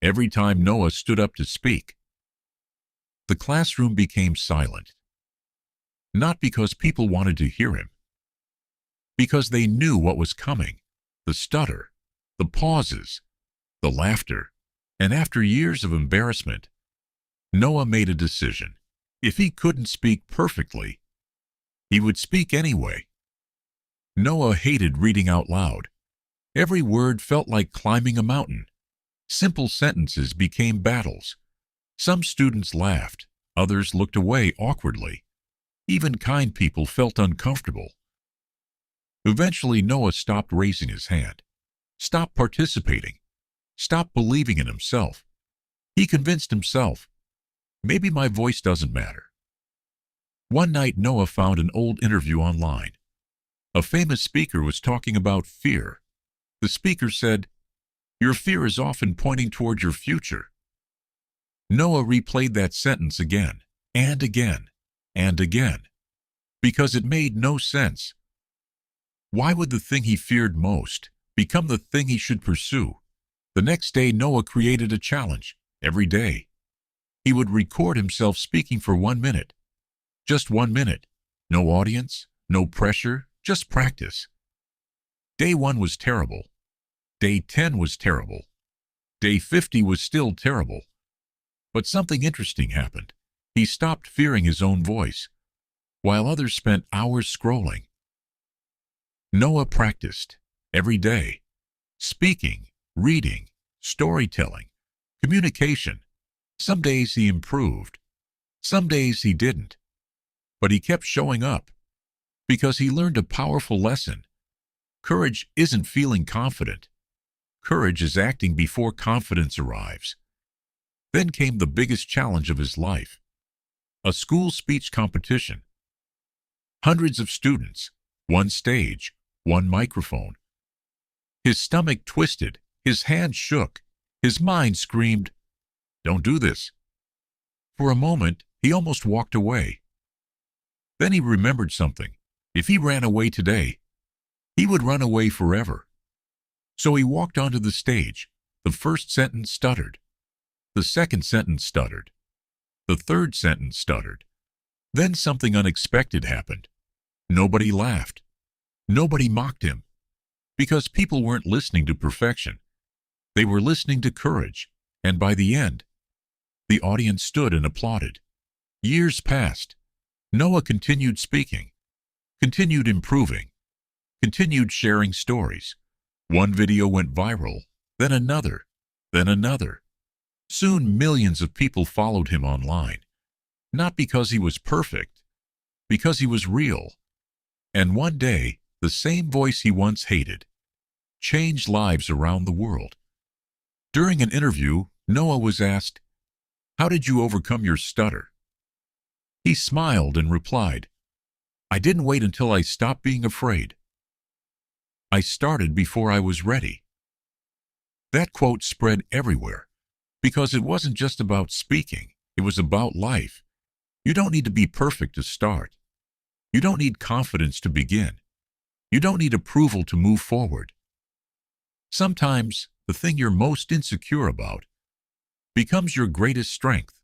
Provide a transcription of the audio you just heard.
every time Noah stood up to speak. The classroom became silent, not because people wanted to hear him, because they knew what was coming: the stutter, the pauses, the laughter. And after years of embarrassment, Noah made a decision. If he couldn't speak perfectly, he would speak anyway. Noah hated reading out loud. Every word felt like climbing a mountain. Simple sentences became battles. Some students laughed, others looked away awkwardly. Even kind people felt uncomfortable. Eventually, Noah stopped raising his hand, stopped participating, stopped believing in himself. He convinced himself, maybe my voice doesn't matter. One night, Noah found an old interview online. A famous speaker was talking about fear. The speaker said, "Your fear is often pointing toward your future." Noah replayed that sentence again and again and again, because it made no sense. Why would the thing he feared most become the thing he should pursue? The next day, Noah created a challenge. Every day, he would record himself speaking for 1 minute. Just 1 minute. No audience, no pressure, just practice. Day 1 was terrible. Day 10 was terrible. Day 50 was still terrible. But something interesting happened. He stopped fearing his own voice, while others spent hours scrolling. Noah practiced every day. Speaking, reading, storytelling, communication. Some days he improved. Some days he didn't. But he kept showing up, because he learned a powerful lesson. Courage isn't feeling confident. Courage is acting before confidence arrives. Then came the biggest challenge of his life: a school speech competition. Hundreds of students, one stage, one microphone. His stomach twisted, his hands shook, his mind screamed, "Don't do this." For a moment, he almost walked away. Then he remembered something. If he ran away today, he would run away forever. So he walked onto the stage. The first sentence stuttered. The second sentence stuttered. The third sentence stuttered. Then something unexpected happened. Nobody laughed. Nobody mocked him. Because people weren't listening to perfection. They were listening to courage. And by the end, the audience stood and applauded. Years passed. Noah continued speaking, continued improving, continued sharing stories. One video went viral, then another, then another. Soon millions of people followed him online, not because he was perfect, because he was real. And one day, the same voice he once hated changed lives around the world. During an interview, Noah was asked, "How did you overcome your stutter?" He smiled and replied, "I didn't wait until I stopped being afraid. I started before I was ready." That quote spread everywhere, because it wasn't just about speaking, it was about life. You don't need to be perfect to start. You don't need confidence to begin. You don't need approval to move forward. Sometimes the thing you're most insecure about becomes your greatest strength.